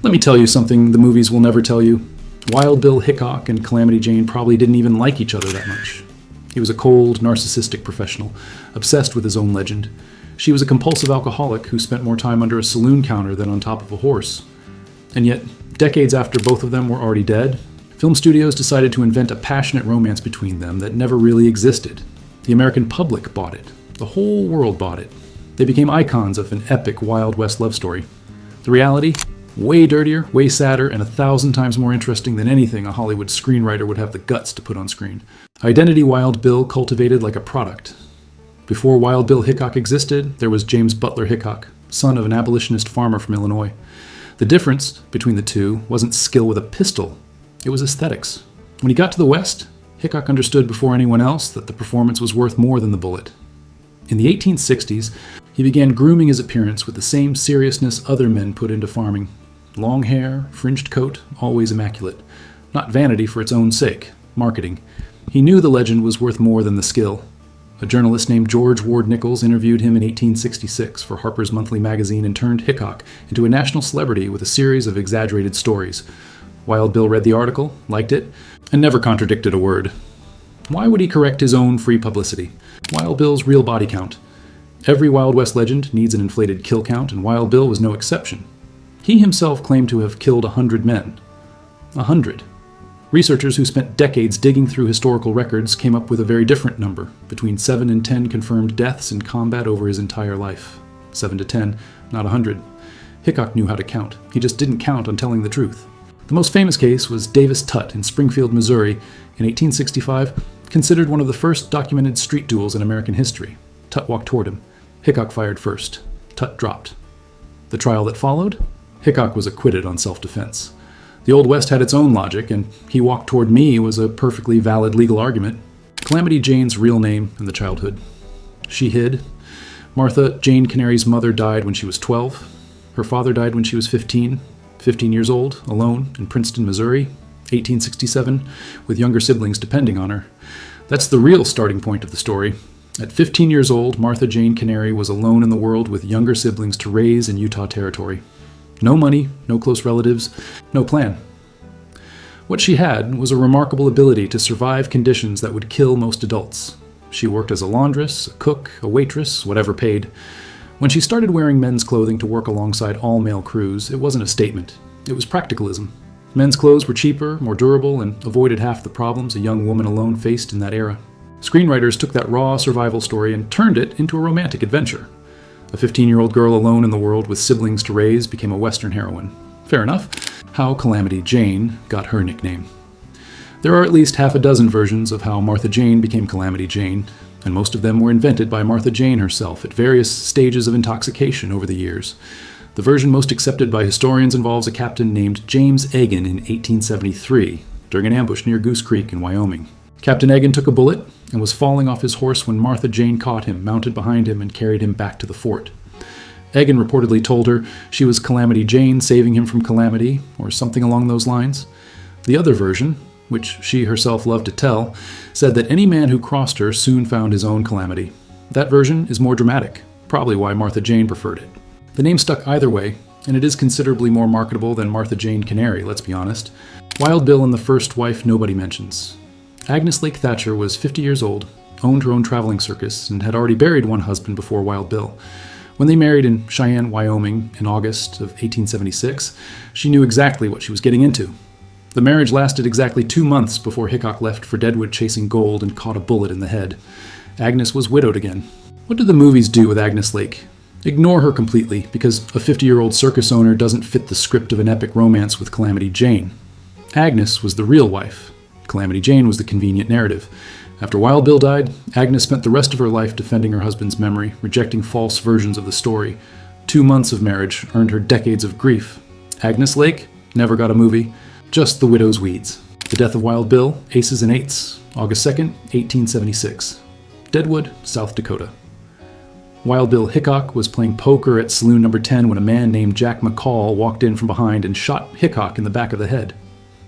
Let me tell you something the movies will never tell you. Wild Bill Hickok and Calamity Jane probably didn't even like each other that much. He was a cold, narcissistic professional, obsessed with his own legend. She was a compulsive alcoholic who spent more time under a saloon counter than on top of a horse. And yet, decades after both of them were already dead, film studios decided to invent a passionate romance between them that never really existed. The American public bought it. The whole world bought it. They became icons of an epic Wild West love story. The reality? Way dirtier, way sadder, and 1,000 times more interesting than anything a Hollywood screenwriter would have the guts to put on screen. Identity Wild Bill cultivated like a product. Before Wild Bill Hickok existed, there was James Butler Hickok, son of an abolitionist farmer from Illinois. The difference between the two wasn't skill with a pistol, it was aesthetics. When he got to the West, Hickok understood before anyone else that the performance was worth more than the bullet. In the 1860s, he began grooming his appearance with the same seriousness other men put into farming. Long hair, fringed coat, always immaculate. Not vanity for its own sake, marketing. He knew the legend was worth more than the skill. A journalist named George Ward Nichols interviewed him in 1866 for Harper's Monthly magazine and turned Hickok into a national celebrity with a series of exaggerated stories. Wild Bill read the article, liked it, and never contradicted a word. Why would he correct his own free publicity? Wild Bill's real body count. Every Wild West legend needs an inflated kill count, and Wild Bill was no exception. He himself claimed to have killed 100 men. 100. Researchers who spent decades digging through historical records came up with a very different number, between 7 and 10 confirmed deaths in combat over his entire life. 7 to 10, not 100. Hickok knew how to count. He just didn't count on telling the truth. The most famous case was Davis Tutt in Springfield, Missouri, in 1865, considered one of the first documented street duels in American history. Tutt walked toward him. Hickok fired first. Tutt dropped. The trial that followed? Hickok was acquitted on self-defense. The Old West had its own logic, and he walked toward me was a perfectly valid legal argument. Calamity Jane's real name in the childhood. She hid. Martha Jane Canary's mother died when she was 12. Her father died when she was 15 years old, alone, in Princeton, Missouri, 1867, with younger siblings depending on her. That's the real starting point of the story. At 15 years old, Martha Jane Canary was alone in the world with younger siblings to raise in Utah Territory. No money, no close relatives, no plan. What she had was a remarkable ability to survive conditions that would kill most adults. She worked as a laundress, a cook, a waitress, whatever paid. When she started wearing men's clothing to work alongside all male crews, it wasn't a statement. It was practicalism. Men's clothes were cheaper, more durable, and avoided half the problems a young woman alone faced in that era. Screenwriters took that raw survival story and turned it into a romantic adventure. A 15-year-old girl alone in the world with siblings to raise became a Western heroine. Fair enough. How Calamity Jane got her nickname. There are at least half a dozen versions of how Martha Jane became Calamity Jane, and most of them were invented by Martha Jane herself at various stages of intoxication over the years. The version most accepted by historians involves a captain named James Egan in 1873 during an ambush near Goose Creek in Wyoming. Captain Egan took a bullet and was falling off his horse when Martha Jane caught him, mounted behind him, and carried him back to the fort. Egan reportedly told her she was Calamity Jane saving him from calamity, or something along those lines. The other version, which she herself loved to tell, said that any man who crossed her soon found his own calamity. That version is more dramatic, probably why Martha Jane preferred it. The name stuck either way, and it is considerably more marketable than Martha Jane Canary, let's be honest. Wild Bill and the first wife nobody mentions. Agnes Lake Thatcher was 50 years old, owned her own traveling circus, and had already buried one husband before Wild Bill. When they married in Cheyenne, Wyoming, in August of 1876, she knew exactly what she was getting into. The marriage lasted exactly 2 months before Hickok left for Deadwood chasing gold and caught a bullet in the head. Agnes was widowed again. What did the movies do with Agnes Lake? Ignore her completely, because a 50-year-old circus owner doesn't fit the script of an epic romance with Calamity Jane. Agnes was the real wife. Calamity Jane was the convenient narrative. After Wild Bill died, Agnes spent the rest of her life defending her husband's memory, rejecting false versions of the story. 2 months of marriage earned her decades of grief. Agnes Lake never got a movie, just the widow's weeds. The death of Wild Bill, Aces and Eights, August 2nd, 1876. Deadwood, South Dakota. Wild Bill Hickok was playing poker at saloon number 10 when a man named Jack McCall walked in from behind and shot Hickok in the back of the head.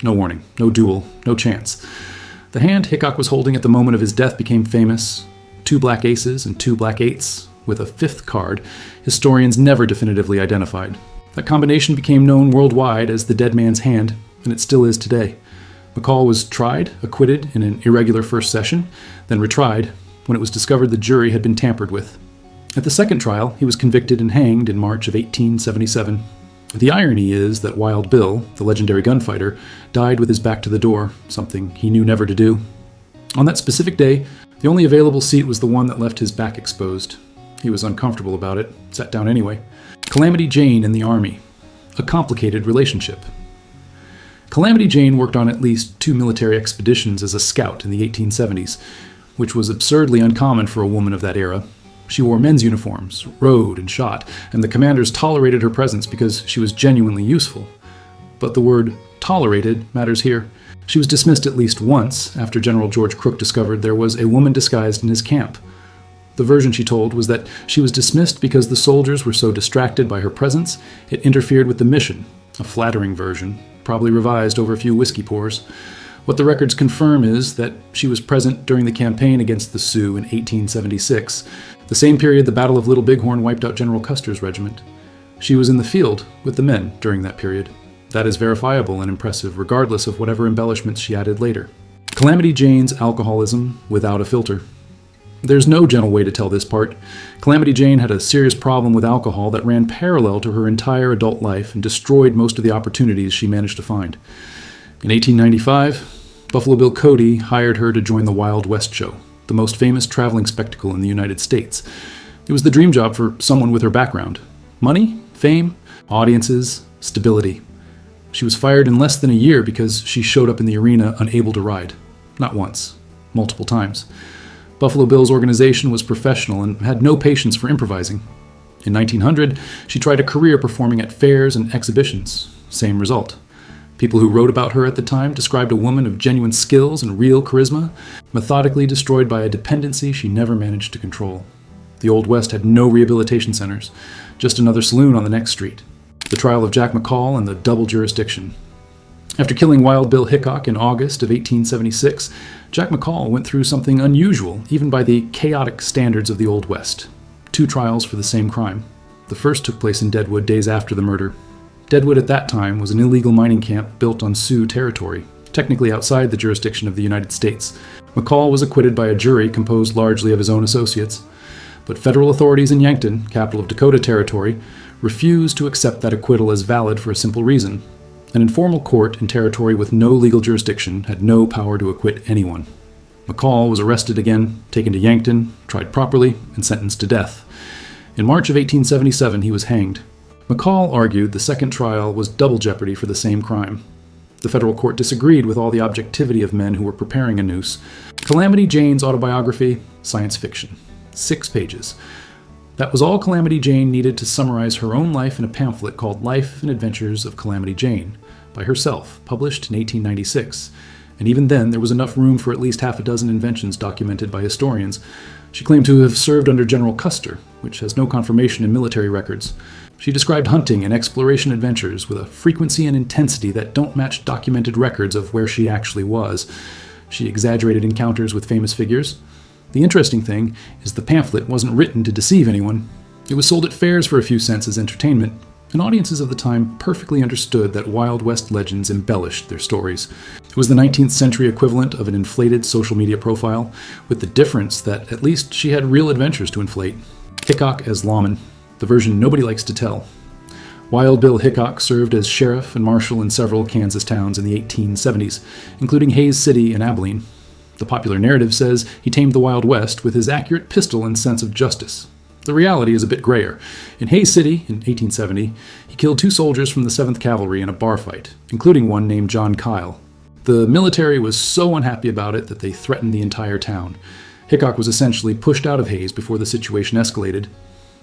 No warning, no duel, no chance. The hand Hickok was holding at the moment of his death became famous. 2 black aces and 2 black eights, with a 5th card historians never definitively identified. That combination became known worldwide as the dead man's hand, and it still is today. McCall was tried, acquitted in an irregular first session, then retried when it was discovered the jury had been tampered with. At the second trial, he was convicted and hanged in March of 1877. The irony is that Wild Bill, the legendary gunfighter, died with his back to the door, something he knew never to do. On that specific day, the only available seat was the one that left his back exposed. He was uncomfortable about it, sat down anyway. Calamity Jane in the Army. A complicated relationship. Calamity Jane worked on at least 2 military expeditions as a scout in the 1870s, which was absurdly uncommon for a woman of that era. She wore men's uniforms, rode and shot, and the commanders tolerated her presence because she was genuinely useful. But the word tolerated matters here. She was dismissed at least once after General George Crook discovered there was a woman disguised in his camp. The version she told was that she was dismissed because the soldiers were so distracted by her presence it interfered with the mission, a flattering version, probably revised over a few whiskey pours. What the records confirm is that she was present during the campaign against the Sioux in 1876, the same period the Battle of Little Bighorn wiped out General Custer's regiment. She was in the field with the men during that period. That is verifiable and impressive, regardless of whatever embellishments she added later. Calamity Jane's alcoholism without a filter. There's no gentle way to tell this part. Calamity Jane had a serious problem with alcohol that ran parallel to her entire adult life and destroyed most of the opportunities she managed to find. In 1895, Buffalo Bill Cody hired her to join the Wild West Show, the most famous traveling spectacle in the United States. It was the dream job for someone with her background. Money, fame, audiences, stability. She was fired in less than a year because she showed up in the arena unable to ride. Not once, multiple times. Buffalo Bill's organization was professional and had no patience for improvising. In 1900, she tried a career performing at fairs and exhibitions. Same result. People who wrote about her at the time described a woman of genuine skills and real charisma, methodically destroyed by a dependency she never managed to control. The Old West had no rehabilitation centers, just another saloon on the next street. The trial of Jack McCall and the double jurisdiction. After killing Wild Bill Hickok in August of 1876, Jack McCall went through something unusual, even by the chaotic standards of the Old West. 2 trials for the same crime. The first took place in Deadwood days after the murder. Deadwood at that time was an illegal mining camp built on Sioux territory, technically outside the jurisdiction of the United States. McCall was acquitted by a jury composed largely of his own associates. But federal authorities in Yankton, capital of Dakota Territory, refused to accept that acquittal as valid for a simple reason. An informal court in territory with no legal jurisdiction had no power to acquit anyone. McCall was arrested again, taken to Yankton, tried properly, and sentenced to death. In March of 1877, he was hanged. McCall argued the second trial was double jeopardy for the same crime. The federal court disagreed with all the objectivity of men who were preparing a noose. Calamity Jane's autobiography, science fiction. 6 pages. That was all Calamity Jane needed to summarize her own life in a pamphlet called Life and Adventures of Calamity Jane, by herself, published in 1896. And even then, there was enough room for at least half a dozen inventions documented by historians. She claimed to have served under General Custer, which has no confirmation in military records. She described hunting and exploration adventures with a frequency and intensity that don't match documented records of where she actually was. She exaggerated encounters with famous figures. The interesting thing is the pamphlet wasn't written to deceive anyone. It was sold at fairs for a few cents as entertainment, and audiences of the time perfectly understood that Wild West legends embellished their stories. It was the 19th century equivalent of an inflated social media profile, with the difference that at least she had real adventures to inflate. Hickok as Lawman, the version nobody likes to tell. Wild Bill Hickok served as sheriff and marshal in several Kansas towns in the 1870s, including Hays City and Abilene. The popular narrative says he tamed the Wild West with his accurate pistol and sense of justice. The reality is a bit grayer. In Hays City, in 1870, he killed 2 soldiers from the 7th Cavalry in a bar fight, including one named John Kyle. The military was so unhappy about it that they threatened the entire town. Hickok was essentially pushed out of Hays before the situation escalated.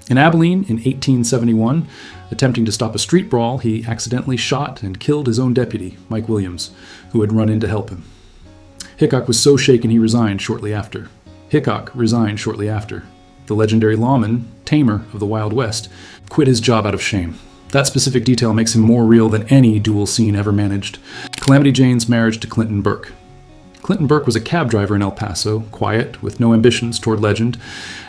In Abilene, in 1871, attempting to stop a street brawl, he accidentally shot and killed his own deputy, Mike Williams, who had run in to help him. Hickok was so shaken he resigned shortly after. Hickok resigned shortly after. The legendary lawman, tamer of the Wild West, quit his job out of shame. That specific detail makes him more real than any duel scene ever managed. Calamity Jane's marriage to Clinton Burke. Clinton Burke was a cab driver in El Paso, quiet, with no ambitions toward legend,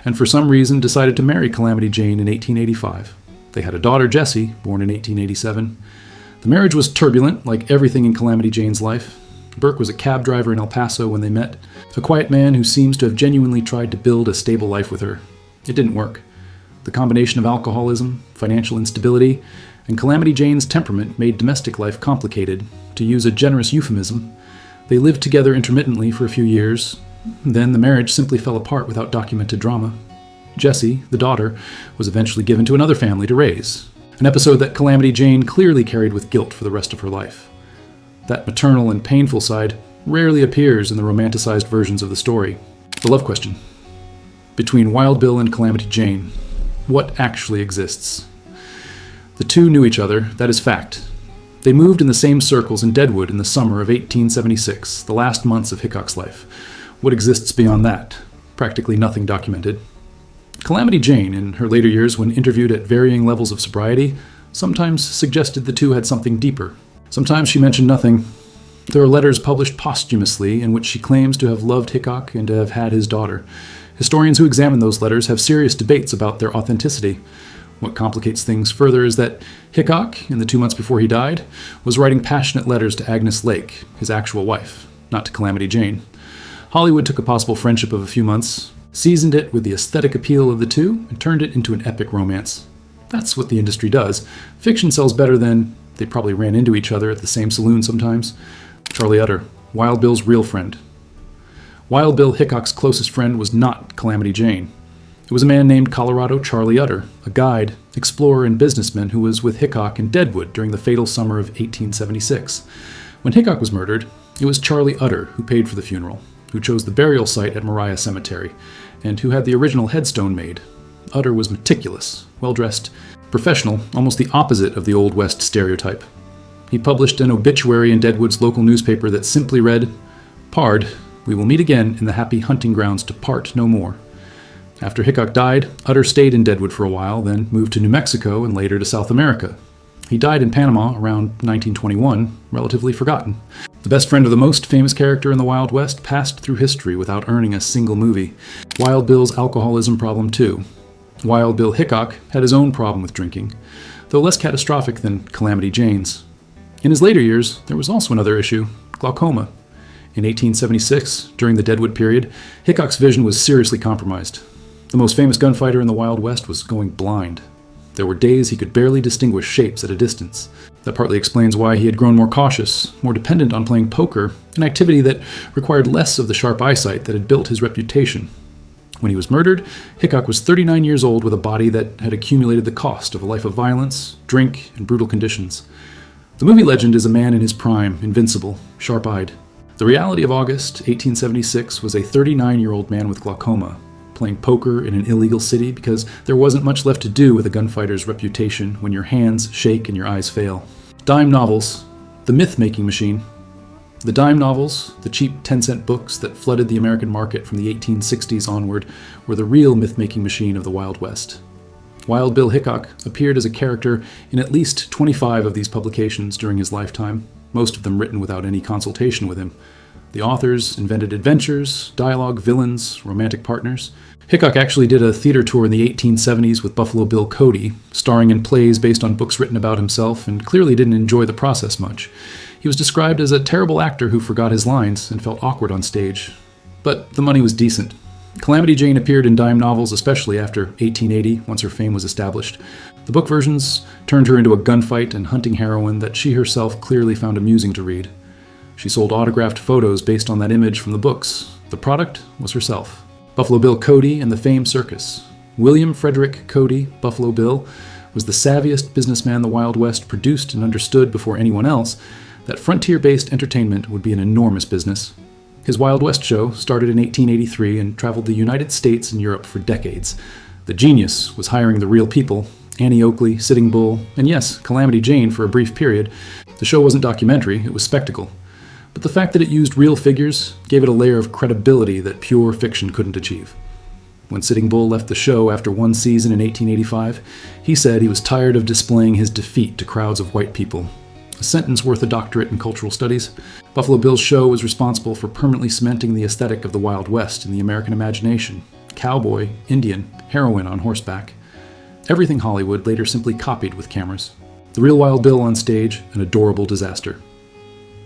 and for some reason decided to marry Calamity Jane in 1885. They had a daughter, Jessie, born in 1887. The marriage was turbulent, like everything in Calamity Jane's life. Burke was a cab driver in El Paso when they met, a quiet man who seems to have genuinely tried to build a stable life with her. It didn't work. The combination of alcoholism, financial instability, and Calamity Jane's temperament made domestic life complicated. To use a generous euphemism, they lived together intermittently for a few years. Then the marriage simply fell apart without documented drama. Jessie, the daughter, was eventually given to another family to raise, an episode that Calamity Jane clearly carried with guilt for the rest of her life. That maternal and painful side rarely appears in the romanticized versions of the story. The love question. Between Wild Bill and Calamity Jane, what actually exists? The two knew each other, that is fact. They moved in the same circles in Deadwood in the summer of 1876, the last months of Hickok's life. What exists beyond that? Practically nothing documented. Calamity Jane, in her later years when interviewed at varying levels of sobriety, sometimes suggested the two had something deeper. Sometimes she mentioned nothing. There are letters published posthumously in which she claims to have loved Hickok and to have had his daughter. Historians who examine those letters have serious debates about their authenticity. What complicates things further is that Hickok, in the 2 months before he died, was writing passionate letters to Agnes Lake, his actual wife, not to Calamity Jane. Hollywood took a possible friendship of a few months, seasoned it with the aesthetic appeal of the two, and turned it into an epic romance. That's what the industry does. Fiction sells better than they probably ran into each other at the same saloon sometimes. Charlie Utter, Wild Bill's real friend. Wild Bill Hickok's closest friend was not Calamity Jane. It was a man named Colorado Charlie Utter, a guide, explorer, and businessman who was with Hickok in Deadwood during the fatal summer of 1876. When Hickok was murdered, it was Charlie Utter who paid for the funeral, who chose the burial site at Moriah Cemetery, and who had the original headstone made. Utter was meticulous, well-dressed, professional, almost the opposite of the Old West stereotype. He published an obituary in Deadwood's local newspaper that simply read, "Pard, we will meet again in the happy hunting grounds to part no more." After Hickok died, Utter stayed in Deadwood for a while, then moved to New Mexico and later to South America. He died in Panama around 1921, relatively forgotten. The best friend of the most famous character in the Wild West passed through history without earning a single movie. Wild Bill's alcoholism problem too. Wild Bill Hickok had his own problem with drinking, though less catastrophic than Calamity Jane's. In his later years, there was also another issue, glaucoma. In 1876, during the Deadwood period, Hickok's vision was seriously compromised. The most famous gunfighter in the Wild West was going blind. There were days he could barely distinguish shapes at a distance. That partly explains why he had grown more cautious, more dependent on playing poker, an activity that required less of the sharp eyesight that had built his reputation. When he was murdered, Hickok was 39 years old with a body that had accumulated the cost of a life of violence, drink, and brutal conditions. The movie legend is a man in his prime, invincible, sharp-eyed. The reality of August 1876 was a 39-year-old man with glaucoma, playing poker in an illegal city because there wasn't much left to do with a gunfighter's reputation when your hands shake and your eyes fail. Dime novels, the myth-making machine. The dime novels, the cheap 10-cent books that flooded the American market from the 1860s onward, were the real myth-making machine of the Wild West. Wild Bill Hickok appeared as a character in at least 25 of these publications during his lifetime, most of them written without any consultation with him. The authors invented adventures, dialogue, villains, romantic partners. Hickok actually did a theater tour in the 1870s with Buffalo Bill Cody, starring in plays based on books written about himself, and clearly didn't enjoy the process much. He was described as a terrible actor who forgot his lines and felt awkward on stage. But the money was decent. Calamity Jane appeared in dime novels, especially after 1880, once her fame was established. The book versions turned her into a gunfight and hunting heroine that she herself clearly found amusing to read. She sold autographed photos based on that image from the books. The product was herself. Buffalo Bill Cody and the famed Circus. William Frederick Cody, Buffalo Bill, was the savviest businessman the Wild West produced and understood before anyone else that frontier-based entertainment would be an enormous business. His Wild West show started in 1883 and traveled the United States and Europe for decades. The genius was hiring the real people, Annie Oakley, Sitting Bull, and yes, Calamity Jane for a brief period. The show wasn't documentary, it was spectacle. But the fact that it used real figures gave it a layer of credibility that pure fiction couldn't achieve. When Sitting Bull left the show after one season in 1885, he said he was tired of displaying his defeat to crowds of white people. A sentence worth a doctorate in cultural studies. Buffalo Bill's show was responsible for permanently cementing the aesthetic of the Wild West in the American imagination. Cowboy, Indian, heroine on horseback. Everything Hollywood later simply copied with cameras. The real Wild Bill on stage, an adorable disaster.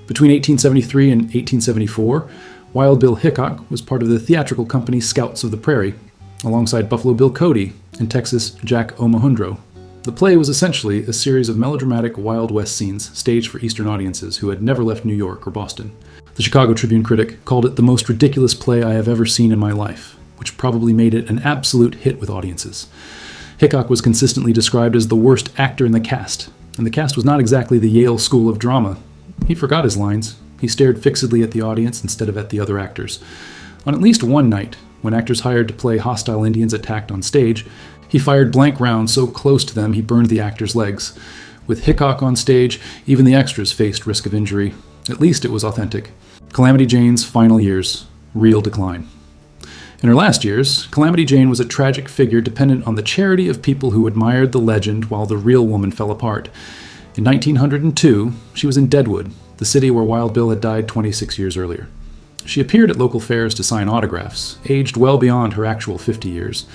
Between 1873 and 1874, Wild Bill Hickok was part of the theatrical company Scouts of the Prairie, alongside Buffalo Bill Cody and Texas Jack Omohundro. The play was essentially a series of melodramatic Wild West scenes staged for Eastern audiences who had never left New York or Boston. The Chicago Tribune critic called it the most ridiculous play I have ever seen in my life, which probably made it an absolute hit with audiences. Hickok was consistently described as the worst actor in the cast, and the cast was not exactly the Yale School of Drama. He forgot his lines. He stared fixedly at the audience instead of at the other actors. On at least one night, when actors hired to play hostile Indians attacked on stage, he fired blank rounds so close to them he burned the actors' legs. With Hickok on stage, even the extras faced risk of injury. At least it was authentic. Calamity Jane's final years. Real decline. In her last years, Calamity Jane was a tragic figure dependent on the charity of people who admired the legend while the real woman fell apart. In 1902, she was in Deadwood, the city where Wild Bill had died 26 years earlier. She appeared at local fairs to sign autographs, aged well beyond her actual 50 years.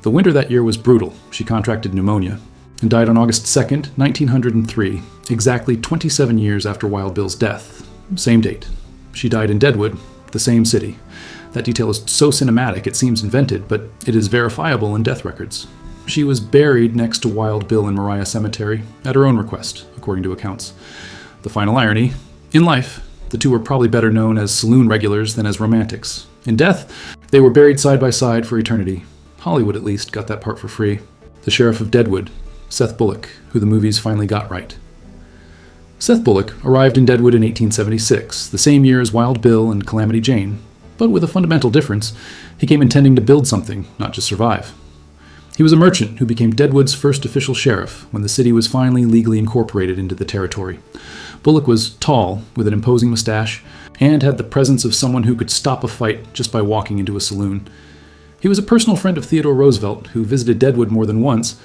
The winter that year was brutal. She contracted pneumonia and died on August 2nd, 1903, exactly 27 years after Wild Bill's death. Same date. She died in Deadwood, the same city. That detail is so cinematic it seems invented, but it is verifiable in death records. She was buried next to Wild Bill in Moriah Cemetery, at her own request, according to accounts. The final irony, in life, the two were probably better known as saloon regulars than as romantics. In death, they were buried side by side for eternity. Hollywood, at least, got that part for free. The sheriff of Deadwood, Seth Bullock, who the movies finally got right. Seth Bullock arrived in Deadwood in 1876, the same year as Wild Bill and Calamity Jane, but with a fundamental difference. He came intending to build something, not just survive. He was a merchant who became Deadwood's first official sheriff when the city was finally legally incorporated into the territory. Bullock was tall, with an imposing mustache, and had the presence of someone who could stop a fight just by walking into a saloon. He was a personal friend of Theodore Roosevelt, who visited Deadwood more than once.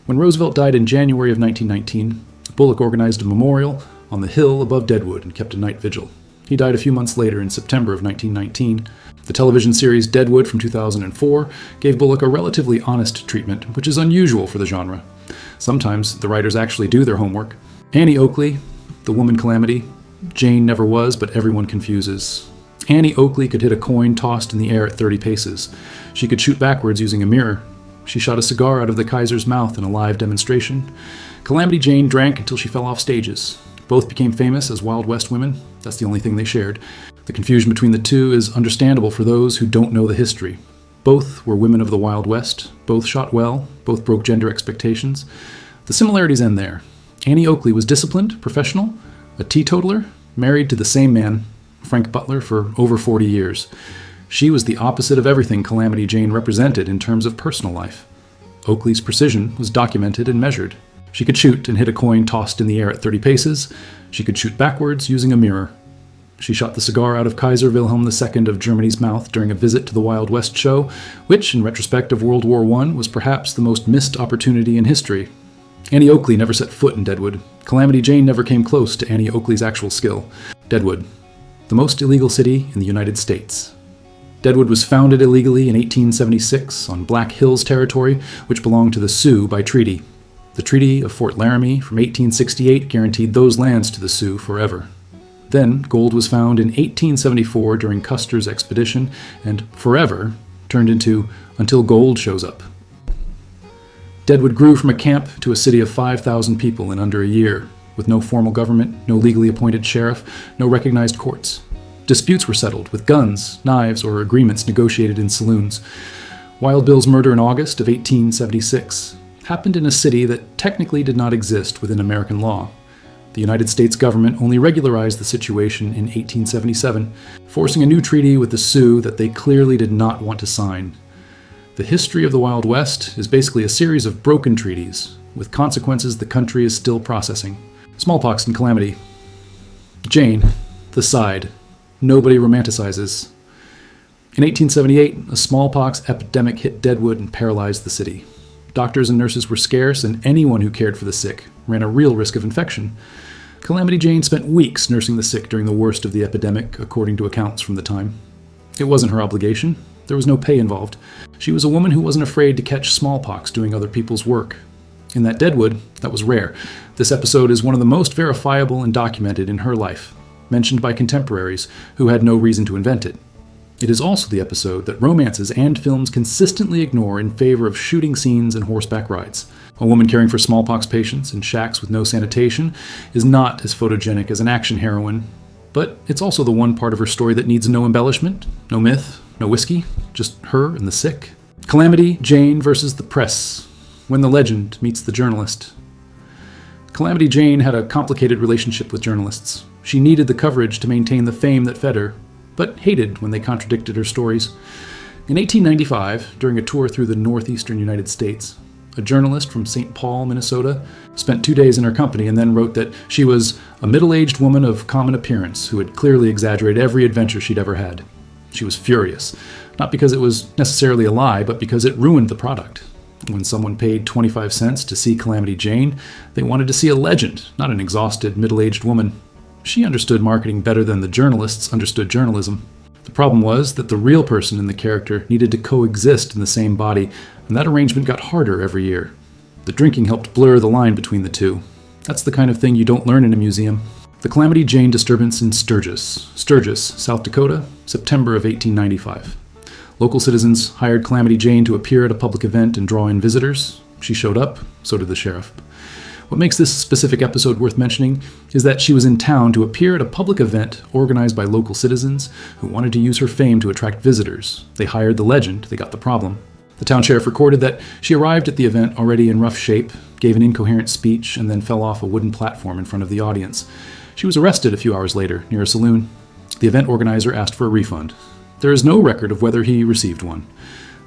When Roosevelt died in January of 1919, Bullock organized a memorial on the hill above Deadwood and kept a night vigil. He died a few months later in September of 1919. The television series Deadwood from 2004 gave Bullock a relatively honest treatment, which is unusual for the genre. Sometimes the writers actually do their homework. Annie Oakley, the woman Calamity, Jane never was, but everyone confuses. Annie Oakley could hit a coin tossed in the air at 30 paces. She could shoot backwards using a mirror. She shot a cigar out of the Kaiser's mouth in a live demonstration. Calamity Jane drank until she fell off stages. Both became famous as Wild West women. That's the only thing they shared. The confusion between the two is understandable for those who don't know the history. Both were women of the Wild West. Both shot well. Both broke gender expectations. The similarities end there. Annie Oakley was disciplined, professional, a teetotaler, married to the same man, Frank Butler, for over 40 years. She was the opposite of everything Calamity Jane represented in terms of personal life. Oakley's precision was documented and measured. She could shoot and hit a coin tossed in the air at 30 paces. She could shoot backwards using a mirror. She shot the cigar out of Kaiser Wilhelm II of Germany's mouth during a visit to the Wild West show, which, in retrospect of World War I, was perhaps the most missed opportunity in history. Annie Oakley never set foot in Deadwood. Calamity Jane never came close to Annie Oakley's actual skill. Deadwood, the most illegal city in the United States. Deadwood was founded illegally in 1876 on Black Hills territory, which belonged to the Sioux by treaty. The Treaty of Fort Laramie from 1868 guaranteed those lands to the Sioux forever. Then, gold was found in 1874 during Custer's expedition, and forever turned into until gold shows up. Deadwood grew from a camp to a city of 5,000 people in under a year, with no formal government, no legally appointed sheriff, no recognized courts. Disputes were settled with guns, knives, or agreements negotiated in saloons. Wild Bill's murder in August of 1876 happened in a city that technically did not exist within American law. The United States government only regularized the situation in 1877, forcing a new treaty with the Sioux that they clearly did not want to sign. The history of the Wild West is basically a series of broken treaties, with consequences the country is still processing. Smallpox and Calamity. Jane, the side. Nobody romanticizes. In 1878, a smallpox epidemic hit Deadwood and paralyzed the city. Doctors and nurses were scarce, and anyone who cared for the sick ran a real risk of infection. Calamity Jane spent weeks nursing the sick during the worst of the epidemic, according to accounts from the time. It wasn't her obligation. There was no pay involved. She was a woman who wasn't afraid to catch smallpox doing other people's work. In that Deadwood, that was rare. This episode is one of the most verifiable and documented in her life, mentioned by contemporaries who had no reason to invent it. It is also the episode that romances and films consistently ignore in favor of shooting scenes and horseback rides. A woman caring for smallpox patients in shacks with no sanitation is not as photogenic as an action heroine, but it's also the one part of her story that needs no embellishment, no myth, no whiskey, just her and the sick. Calamity Jane versus the press, when the legend meets the journalist. Calamity Jane had a complicated relationship with journalists. She needed the coverage to maintain the fame that fed her, but hated when they contradicted her stories. In 1895, during a tour through the northeastern United States, a journalist from St. Paul, Minnesota, spent 2 days in her company and then wrote that she was a middle-aged woman of common appearance who had clearly exaggerated every adventure she'd ever had. She was furious, not because it was necessarily a lie, but because it ruined the product. When someone paid 25 cents to see Calamity Jane, they wanted to see a legend, not an exhausted, middle-aged woman. She understood marketing better than the journalists understood journalism. The problem was that the real person and the character needed to coexist in the same body, and that arrangement got harder every year. The drinking helped blur the line between the two. That's the kind of thing you don't learn in a museum. The Calamity Jane disturbance in Sturgis, South Dakota, September of 1895. Local citizens hired Calamity Jane to appear at a public event and draw in visitors. She showed up, so did the sheriff. What makes this specific episode worth mentioning is that she was in town to appear at a public event organized by local citizens who wanted to use her fame to attract visitors. They hired the legend, they got the problem. The town sheriff recorded that she arrived at the event already in rough shape, gave an incoherent speech, and then fell off a wooden platform in front of the audience. She was arrested a few hours later, near a saloon. The event organizer asked for a refund. There is no record of whether he received one.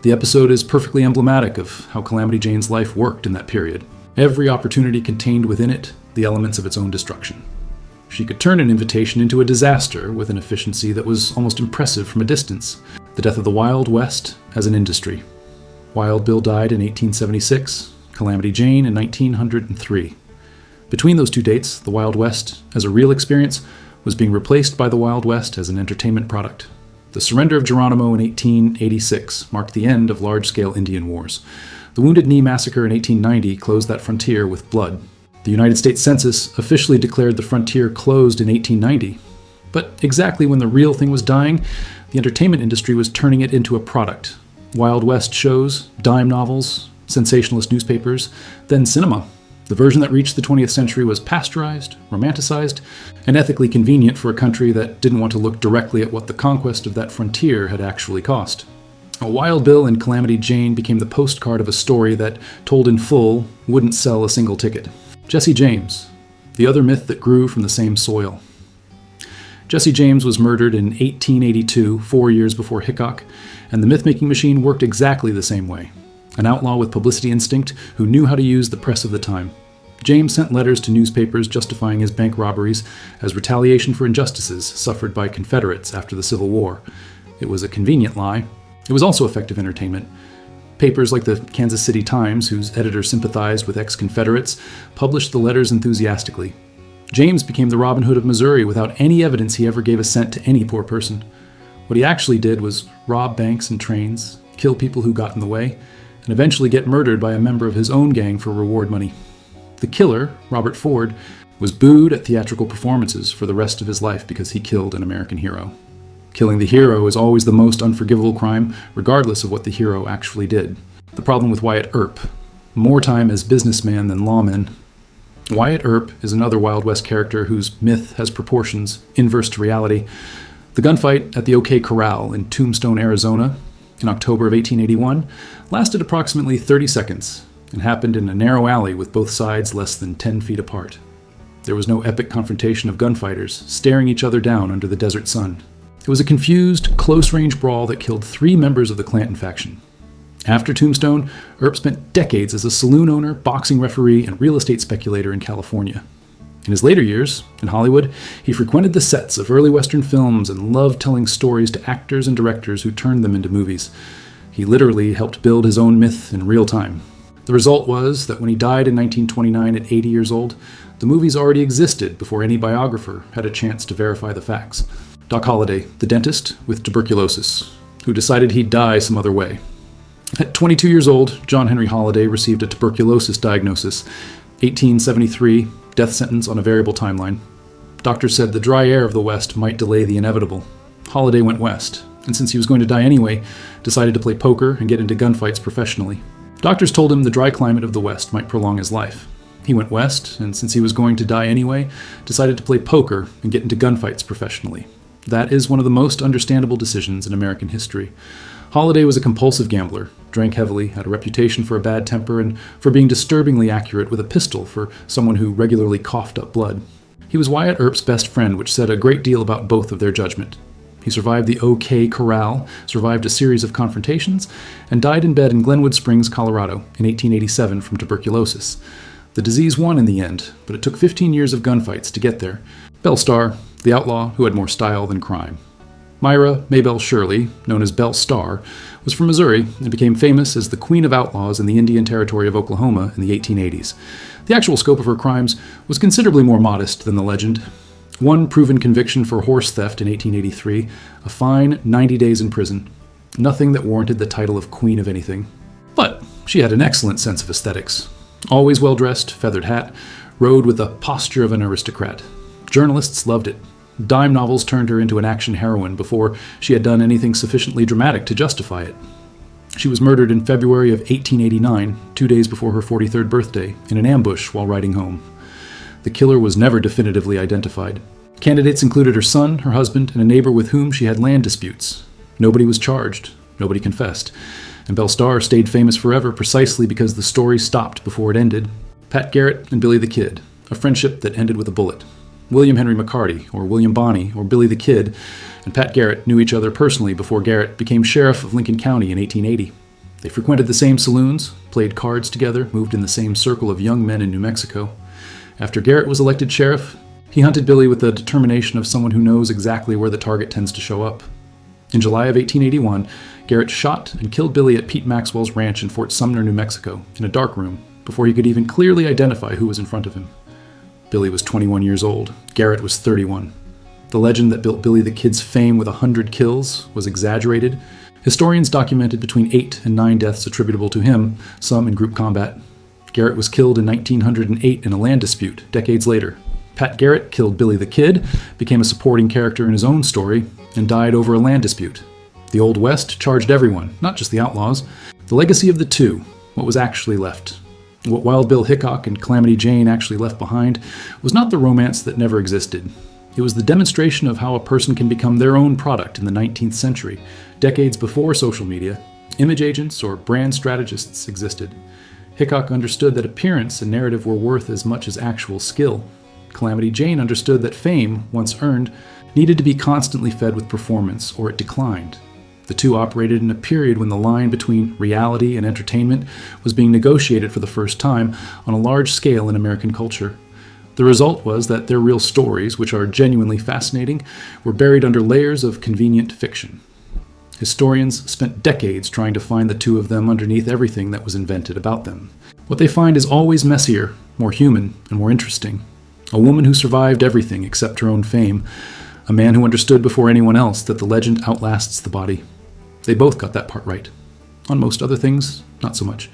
The episode is perfectly emblematic of how Calamity Jane's life worked in that period. Every opportunity contained within it the elements of its own destruction. She could turn an invitation into a disaster with an efficiency that was almost impressive from a distance. The death of the Wild West as an industry. Wild Bill died in 1876, Calamity Jane in 1903. Between those two dates, the Wild West, as a real experience, was being replaced by the Wild West as an entertainment product. The surrender of Geronimo in 1886 marked the end of large-scale Indian wars. The Wounded Knee Massacre in 1890 closed that frontier with blood. The United States Census officially declared the frontier closed in 1890. But exactly when the real thing was dying, the entertainment industry was turning it into a product. Wild West shows, dime novels, sensationalist newspapers, then cinema. The version that reached the 20th century was pasteurized, romanticized, and ethically convenient for a country that didn't want to look directly at what the conquest of that frontier had actually cost. A Wild Bill and Calamity Jane became the postcard of a story that, told in full, wouldn't sell a single ticket. Jesse James, the other myth that grew from the same soil. Jesse James was murdered in 1882, 4 years before Hickok, and the myth-making machine worked exactly the same way. An outlaw with publicity instinct who knew how to use the press of the time. James sent letters to newspapers justifying his bank robberies as retaliation for injustices suffered by Confederates after the Civil War. It was a convenient lie. It was also effective entertainment. Papers like the Kansas City Times, whose editor sympathized with ex-Confederates, published the letters enthusiastically. James became the Robin Hood of Missouri without any evidence he ever gave a cent to any poor person. What he actually did was rob banks and trains, kill people who got in the way, and eventually get murdered by a member of his own gang for reward money. The killer, Robert Ford, was booed at theatrical performances for the rest of his life because he killed an American hero. Killing the hero is always the most unforgivable crime, regardless of what the hero actually did. The problem with Wyatt Earp: more time as businessman than lawman. Wyatt Earp is another Wild West character whose myth has proportions inverse to reality. The gunfight at the OK Corral in Tombstone, Arizona, in October of 1881, lasted approximately 30 seconds and happened in a narrow alley with both sides less than 10 feet apart. There was no epic confrontation of gunfighters staring each other down under the desert sun. It was a confused, close-range brawl that killed 3 members of the Clanton faction. After Tombstone, Earp spent decades as a saloon owner, boxing referee, and real estate speculator in California. In his later years, in Hollywood, he frequented the sets of early Western films and loved telling stories to actors and directors who turned them into movies. He literally helped build his own myth in real time. The result was that when he died in 1929 at 80 years old, the movies already existed before any biographer had a chance to verify the facts. Doc Holliday, the dentist with tuberculosis. who decided he'd die some other way. At 22 years old, John Henry Holliday received a tuberculosis diagnosis, 1873, death sentence on a variable timeline. Doctors said the dry air of the West might delay the inevitable. Holliday went west, and since he was going to die anyway, decided to play poker and get into gunfights professionally. Doctors told him the dry climate of the West might prolong his life. He went west, and since he was going to die anyway, decided to play poker and get into gunfights professionally. That is one of the most understandable decisions in American history. Holliday was a compulsive gambler, drank heavily, had a reputation for a bad temper, and for being disturbingly accurate with a pistol for someone who regularly coughed up blood. He was Wyatt Earp's best friend, which said a great deal about both of their judgment. He survived the OK Corral, survived a series of confrontations, and died in bed in Glenwood Springs, Colorado, in 1887 from tuberculosis. The disease won in the end, but it took 15 years of gunfights to get there. Belle Starr, the outlaw who had more style than crime. Myra Maybelle Shirley, known as Belle Starr, was from Missouri and became famous as the Queen of Outlaws in the Indian Territory of Oklahoma in the 1880s. The actual scope of her crimes was considerably more modest than the legend. One proven conviction for horse theft in 1883, a fine, 90 days in prison. Nothing that warranted the title of Queen of anything. But she had an excellent sense of aesthetics. Always well-dressed, feathered hat, rode with the posture of an aristocrat. Journalists loved it. Dime novels turned her into an action heroine before she had done anything sufficiently dramatic to justify it. She was murdered in February of 1889, 2 days before her 43rd birthday, in an ambush while riding home. The killer was never definitively identified. Candidates included her son, her husband, and a neighbor with whom she had land disputes. Nobody was charged. Nobody confessed. And Belle Starr stayed famous forever precisely because the story stopped before it ended. Pat Garrett and Billy the Kid, a friendship that ended with a bullet. William Henry McCarty, or William Bonney, or Billy the Kid, and Pat Garrett knew each other personally before Garrett became sheriff of Lincoln County in 1880. They frequented the same saloons, played cards together, moved in the same circle of young men in New Mexico. After Garrett was elected sheriff, he hunted Billy with the determination of someone who knows exactly where the target tends to show up. In July of 1881, Garrett shot and killed Billy at Pete Maxwell's ranch in Fort Sumner, New Mexico, in a dark room, before he could even clearly identify who was in front of him. Billy was 21 years old. Garrett was 31. The legend that built Billy the Kid's fame with 100 kills was exaggerated. Historians documented between 8 and 9 deaths attributable to him, some in group combat. Garrett was killed in 1908 in a land dispute, decades later. Pat Garrett killed Billy the Kid, became a supporting character in his own story, and died over a land dispute. The Old West charged everyone, not just the outlaws. The legacy of the two, what was actually left. What Wild Bill Hickok and Calamity Jane actually left behind was not the romance that never existed. It was the demonstration of how a person can become their own product in the 19th century, decades before social media, image agents or brand strategists existed. Hickok understood that appearance and narrative were worth as much as actual skill. Calamity Jane understood that fame, once earned, needed to be constantly fed with performance or it declined. The two operated in a period when the line between reality and entertainment was being negotiated for the first time on a large scale in American culture. The result was that their real stories, which are genuinely fascinating, were buried under layers of convenient fiction. Historians spent decades trying to find the two of them underneath everything that was invented about them. What they find is always messier, more human, and more interesting. A woman who survived everything except her own fame. A man who understood before anyone else that the legend outlasts the body. They both got that part right. On most other things, not so much.